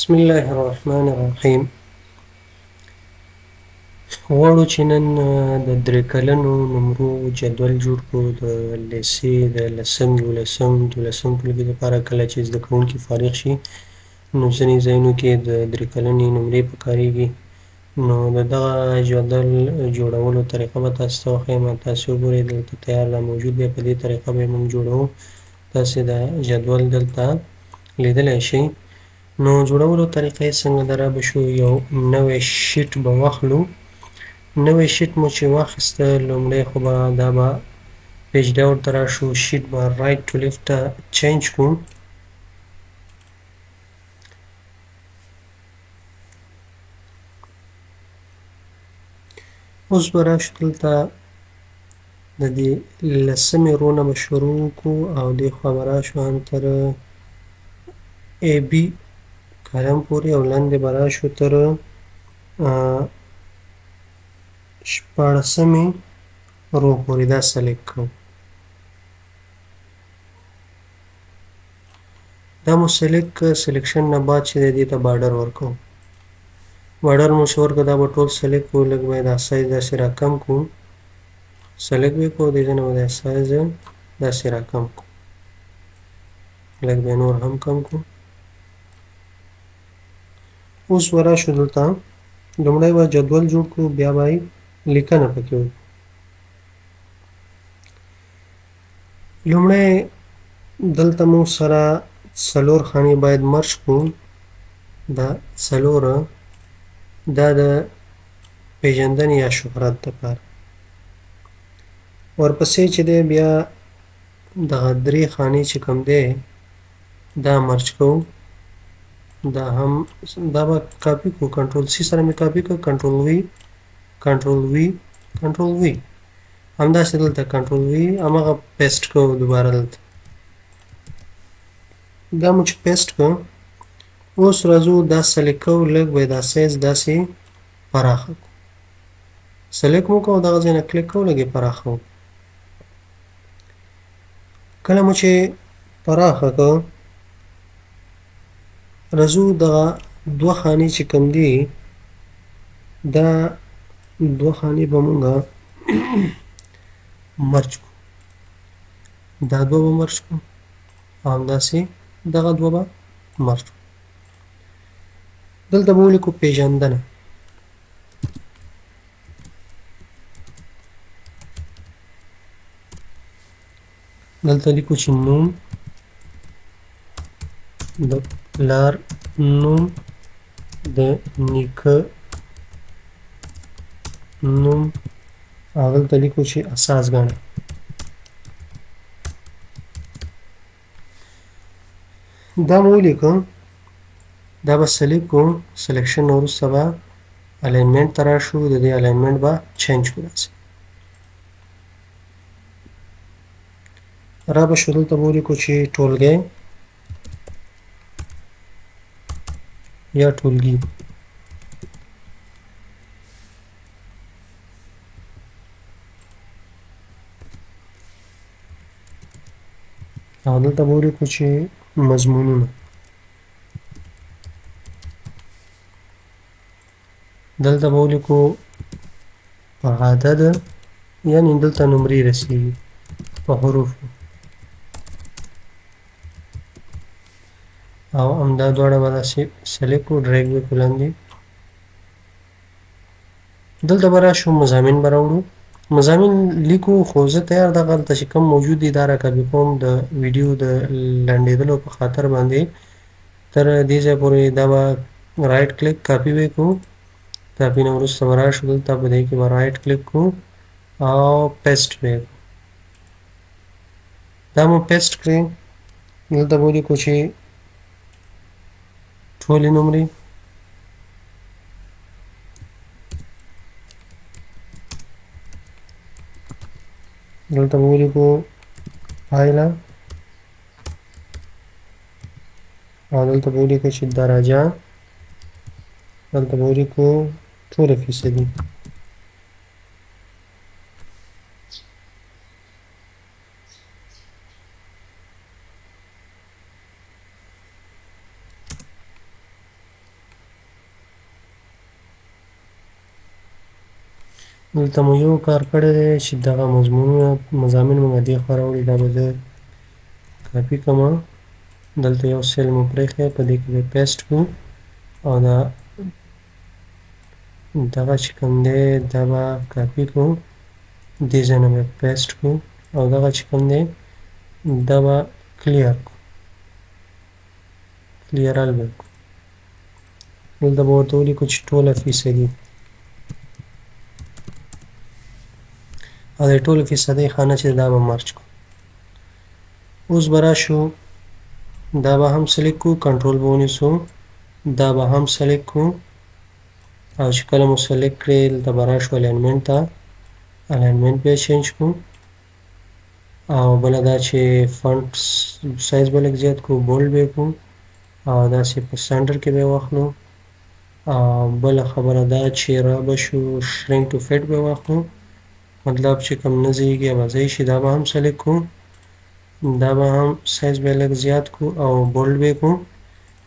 بسم الله الرحمن الرحیم. غواړو چې نن د درې کلنو نمرو جدول جوړ کړو د لیسې د لسم، یولسم، دولسم ټولګي لپاره. کله چې زده کوونکي فارغ شي نو ځینې ځایونو کې د درې کلنې نمرې پکارېږي. نو د دغه جدول جوړولو طریقه به تاسو ته وښیم. تاسې وګورئ دلته تیار را موجود دی، په دې طریقه به یې موږ جوړوو. تاسې دا جدول دلته لیدلی شئ. نو جوړولو طریقه یې څنګه ده، را به شو یو نوی شیټ به واخلو. نوی شیټ مو چې واخیسته، لومړی خو به دا به پیج ډاون ته راشو، شیټ به رایټ ټو لیفټ ته چینج کړو. اوس به راشو دلته د دې لسمې رو نه به شروع وکړو او دې خوا به راشو هم تر ای بي کالم پورې، او لاندې به راشو تر شپاړسمې رو پورې. دا سلیکټ کوو. دا مو سلیکشن نه بعد چې دی دې ته بارډر ورکوو. بارډر مو چې ورکړو دا به ټول سلیکټ کړو. لږ به یې دا سایز داسې را کم کړو، سلیکټ به یې کړو، دې ځای نه به دا سایز داسې را کم کړو، لږ به یې نور هم کم کړو. اوس به راشو دلته لومړی به جدول جوړ کړو، بیا به یې لیکنه پکې وکړو. لومړی دلته موږ سره څلور خانې باید مرج کړو. دا څلور دا د پیژندنې یا شهرت دپاره. ورپسې چې دی بیا دغه درې خانې چې کوم دی دا مرج کوو. دا هم دا به کاپي کړو، کنټرول سی سره مې کاپي کړ، کنټرول وي، کنټرول وي، کنټرول وي. همداسې دلته کنټرول وي، هماغه پیسټ کوو دوباره دلته. دا مو چې پیسټ کړو، اوس راځو دا سلیکټ کوو، لږ به یې دا سایز داسې پراخه کړو. سلیکټ مو کوو، دغه ځای نه کلیک کوو، لږ یې پراخه کوو. کله مو چې پراخه کړو، راځو دغه دوه خانې چې کوم دي دا دوه خانې به مونږه مرج کړو. دا دوه به مرج کړو او همداسې دغه دوه به مرج کړو. دلته به ولیکو پیژندنه. دلته لیکو چې نوم، د پلار نوم، د نیکه نوم، او دلته لیکو چې اساس ګڼه. دا مو ولیکو. دا به سلیکټ کړو، سلیکشن نه وروسته به الاینمنټ ته راشو، د دې الاینمنټ به چینج کړو. داسې را به شو دلته به ولیکو چې ټولګی یا ټولګي. او دلته به ولیکو چې مضمونونه. دلته به ولیکو په عدد، یعنې دلته نمرې رسیږي په حروفو، او همدا دواړه به داسې سلیکټ کړو، ډریګ به کړو لاندې. دلته به راشو مضامین به راوړو. مضامین لیکو، خو زه تیار دغلته چې کوم موجود دي دا را کاپي کوم د ویډیو د لنډېدلو په خاطر باندې. تر دې ځای پورې دا به رایټ کلیک کاپي به یې کړو. کاپي نه وروسته به راشو دلته په دې کې به رایټ کلیک کړو او پیسټ به یې کړو. دا مو پیسټ کړئ. دلته به ولیکو چې ټولې نمرې. دلته به ولیکو پایله، او دلته به ولیکو چې درجه، دلته به ولیکو ټوله فیصدي. دلته مو یو کار کړی دی چې دغه مضامین مو دې خوا راوړي دا به زه کاپي کړمه دلته یو سیل مو پرېښی په دې کې به پیسټ کړو او دغه چې کوم دی دا به کاپي کړو دې ځای نه به پیسټ کړو او دغه چې کوم دی دا به کلیر کړو کلیرال به کړو دلته به ورته ولیکو چې ټوله فیصدي او د ټولو فیصدۍ خانه چې دا به مرج کړو اوس به راشو دا به هم سلیکټ کړو کنټرول به ونیسو دا به هم سلیکټ کړو او چې کله مو سلیکټ کړې دلته به راشو الاینمنټ ته الاینمنټ به یې چینج کړو او بله دا چې فونټ سایز به لږ زیات کړو بولډ به یې کړو او داسې په سنټر کې به یې واخلو او بله خبره دا چې را به شو شرینک ټو فټ به یې واخلو مطلب چې کوم نه ځایږي هغه ځای شي دا به هم سلیکټ کړو دا به هم سایز به یې لږ زیات کړو او بولډ به یې کړو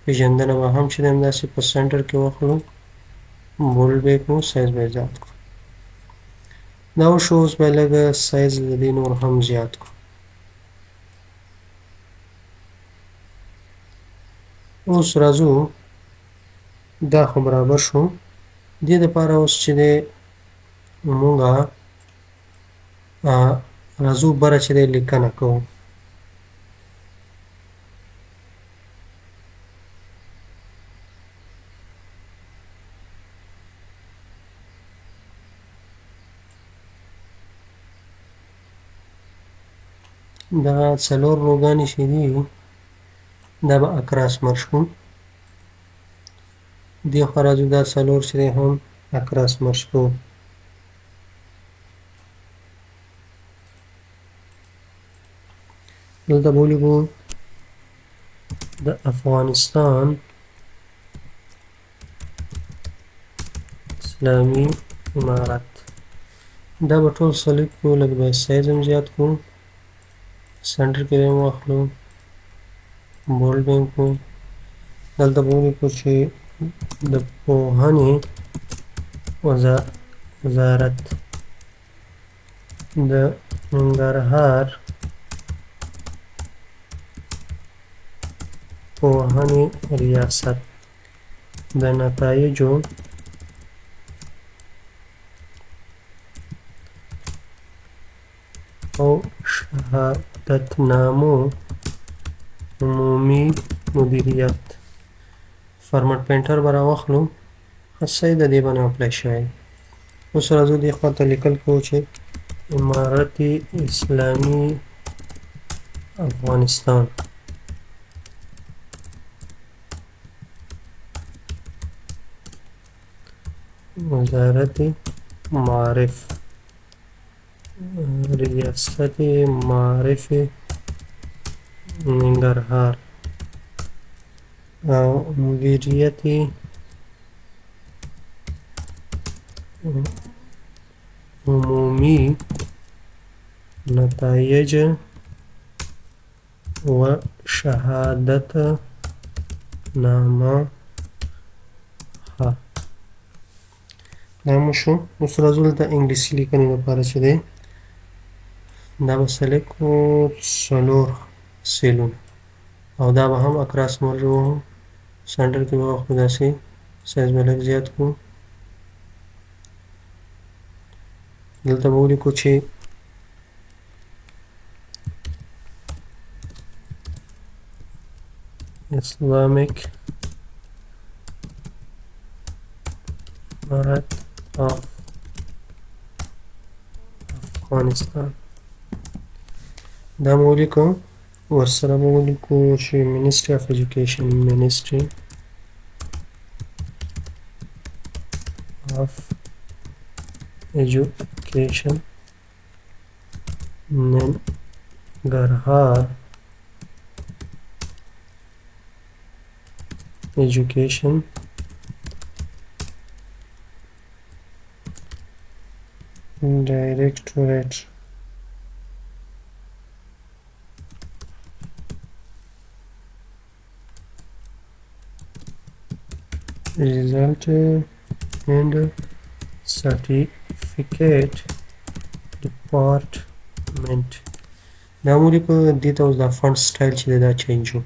پیژندنه به هم چې دی همداسې په سنټر کې واخلو بولډ به یې کړو سایز به یې زیات کړو دا وشو اوس به یې لږ سایز د دې نور هم زیات کړو اوس راځو دا خو برابر شو دې دپاره اوس چې دی مونږه راځو بره چې دی لیکنه کوو دا څلور روګانې چې دي دا به اکراس مرج کړو دې خوا راځو دا څلور چې دی هم اکراس مرج کوو دلته به ولیکو د افغانستان اسلامي امارت دا به ټول سلیکټ کړو لږ به یې سایز هم زیات کړو سنټر کې به یې واخلو بولډ به یې کړو دلته به ولیکو چې د پوهنې وزارت د ننګرهار پوهنې ریاست د نتایجو او شهادتنامو عمومي مدیریت فارمټ پینټر به راواخلو صحیح د دې باندې اپلای شوی اوس راځو دې خوا ته لیکل کوو چې امارت اسلامي افغانستان وزارت معارف ریاست معارف ننګرهار او مدیریت عمومی نتایج و شهادت نامه دا مو شو اوس راځو دلته انګلیسي لیکنې لپاره چې دی دا به سلیکټ کړو څلور سیلونه او دا به هم اکراس مرج ووهو سنټر کې به واخلو داسې سایز به لږ زیات کړو دلته به ولیکو چې Islamic Emirate of Afghanistan دا به ولیکو ورسره به ولیکو چې Ministry of Education Ministry of Education ننګرهار Education Directorate result and certificate department دا مولی په دې ته اوس دا فونټ سټایل چې دی دا چینج شو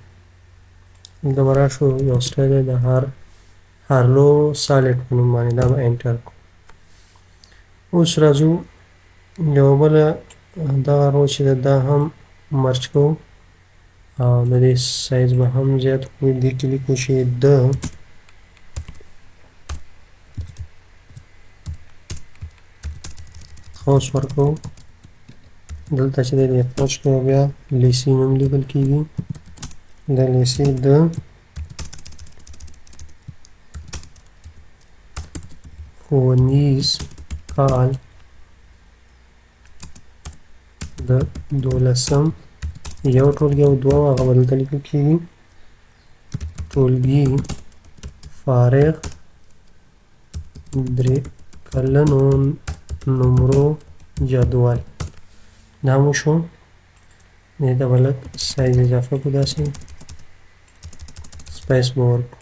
دلته به راشو یو سټایل دی د هارلو سالټ په نوم باندې دا به انټر کړو اوس راځو یوه بله دغه رو چې دی دا هم مرچ کوو او د دې سایز به هم زیات کړو دې کې لیکو چې د قوس ورکوو دلته چې دی د قوس کوو بیا لیسي نوم لیکل کیږي د لیسي د ښوونیز کال د 12 یو ټولګي او دوه هغه به دلته لیکل کیږي ټولګي فارغ درې کلنو نمرو جدول دا مو شو دې ته به لږ سایز اضافه کړو داسې سپیس به ورکړو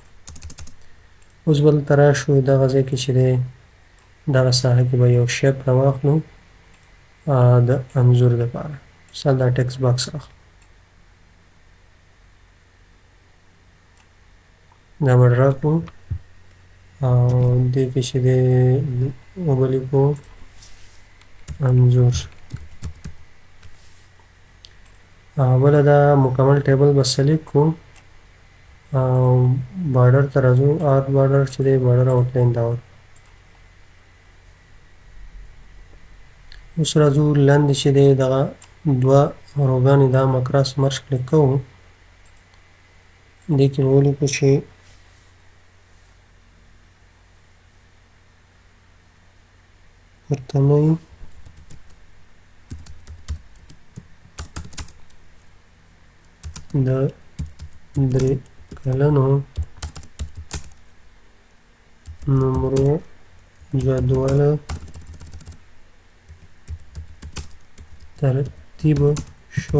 اوس به دلته راشو دغه ځای کې چې دی دغه ساحه کې به یو شیپ راواخلو د انځور دپاره مثال دا ټکس باکس اخلو دا به ډرا کړو او دې کې چې دی وبه لیکو انځور بله دا مکمل ټیبل به سلیکټ کړو او بارډر ته راځو آر بارډر چې دی بارډر آوټلاین دا اوس راځو لاندې چې دی دغه دوه روګانې دا هم اکراس مرچ کلیک کوو دې کې به ولیکو چې پورتنۍ د 3 کلنو نمرو جدول ترتیب شو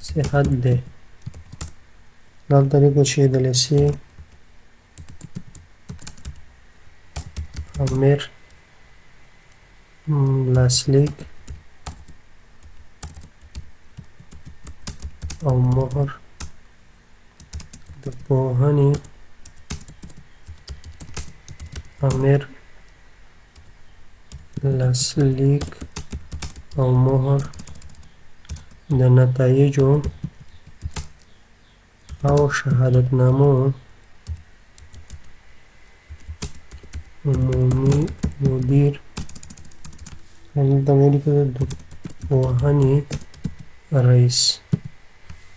صحت دی دلته لیکو چې د لیسې امیر لاسلیک او مهر د پوهنې امیر لاسلیک او مهر د نتایجو او شهادتنامو عمومي مدیر دلته مو لیکل د پوهنې رئیس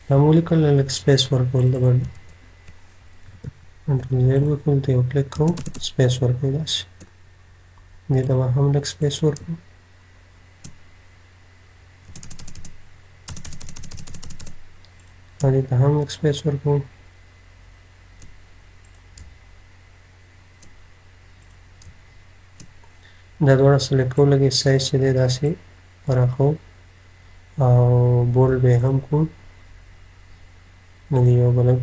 دا مو لیکل لږ سپیس ورکول د باندې کنټرول زیډ وکړو دلته یو کلیک کوو سپیس ورکوو داسې دې ته به هم لږ سپیس ورکړو دې ته هم لږ سپیس ورکوو دا دواړه سلیکټ کوو لږ یې سایز چې دی داسې پراخوو او بولډ به یې هم کړو د دې یو به لږ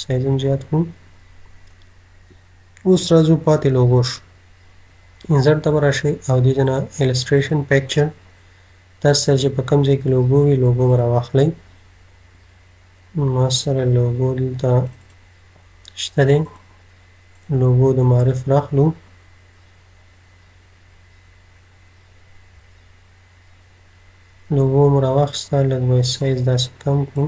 سایز هم زیات کړو اوس راځو پاتې لوګو شو انسرټ ته به راشئ او دې ځای نه السټریشن پیکچر تاسو سره چې په کوم ځای کې لوګو وي لوګو به راواخلئ ما سره لوګو دلته شته دی لوګو د معرف راخلو لوګو مو راواخیسته لږ به یې سایز داسې کم کړو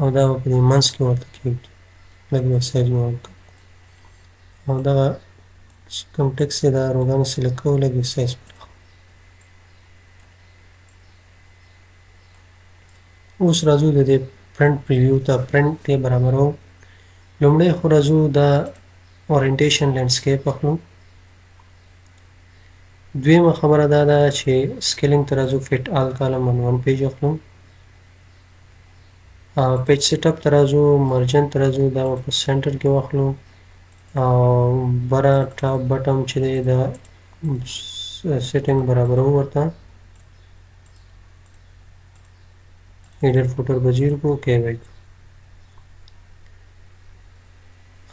او دا به په دې منځ کې ورته کېږدو لږ به سایز مو وکړو او دغه چې کوم ټکس دی دا روګانې سلیکټ کوو لږ یې سایز پراخوو اوس راځو د دې پرنټ پریویو ته پرنټ یې برابروو لومړی خو راځو دا اورینټیشن لینډسکیپ اخلو دویمه خبره دا ده چې سکیلینګ ته راځو فټ آل کالم آن ون پیج اخلو پیج سیټ اپ ته راځو مرجن ته راځو دا به په سنټر کې واخلو او بره ټاپ بټم چې دی دا سیټینګ برابرو ورته هیډر فوټر به 0 کو اوکې به کړو.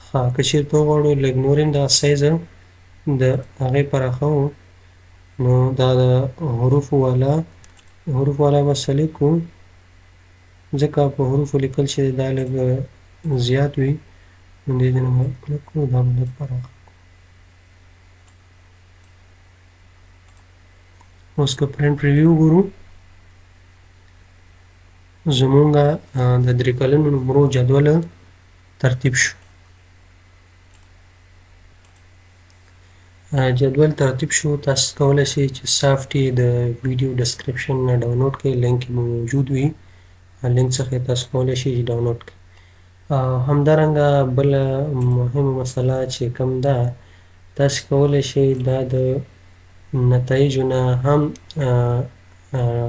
ښه که چېرته وغواړو لږ نور هم دغه سایزه د هغې پراخوو نو دا د حروفو والا به سلیکټ کړو ځکه په حروفو لیکل چې دا لږ زیات وي نو دې ځای نه به کلک کړو دا به لږ پراخ کړو. اوس که پرنټ ریویو وګورو زمونږه د درې کلنو نمرو جدول ترتیب شو. جدول ترتیب شو. تاسو کولی شئ چې سافټ یې د ویډیو ډسکرپشن نه ډاونلوډ کړئ. لینک یې موجود وي. لینک څخه یې تاسو کولی شئ چې ډاونلوډ کړئ. همدارنګه بله مهمه مسله چې کوم ده تاسو کولی شئ دا د نتایجو نه هم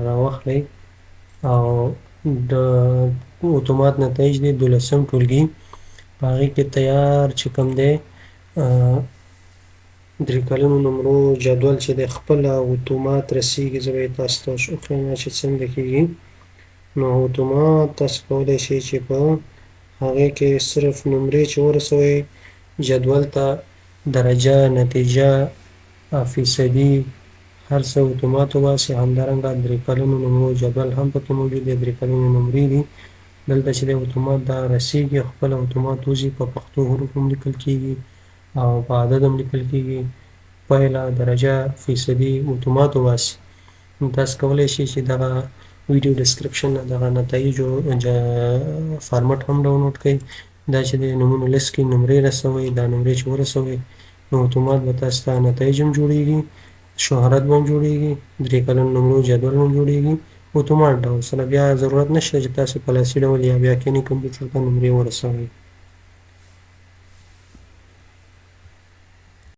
راواخلئ او د اتومات نتایج دی 12م ټولګي په هغې کې تیار چې کوم دی درې کلنو نمرو جدول چې دی خپله اتومات رسیږي. زه به یې تاسو ته وښیم چې څنګه کېږي. نو اتومات تاسو کولی شئ چې په هغې کې صرف نمرې چې ورسوئ جدول ته درجه نتیجه فیصدي هر څه اتومات وباسي. همدارنګه درې کلنو نمرو جدول هم پکې موجود دی. درې کلنې نمرې دي دلته چې دی اتومات دا رسیږي خپله اتومات وځي په پښتو حروفو هم لیکل کېږي او په عدد هم لیکل کېږي. پایله درجه فیصدي اتومات وباسي. نو تاسو کولی شئ چې دغه ویډیو ډسکرپشن نه دغه نتایجو فارمټ هم ډاونلوډ کړئ. دا چې دی نومونو لیست کې نمرې رسوئ دا نمرې چې ورسوئ نو اتومات به تاسو ته نتایج هم جوړېږي شهرت به هم جوړېږي درې کلنو نمرو جدول هم جوړېږي اتومات ډول سره. بیا ضرورت نشته چې تاسو په لاسي ډول یا بیا کینی کمپیوټر ته نمرې ورسوئ.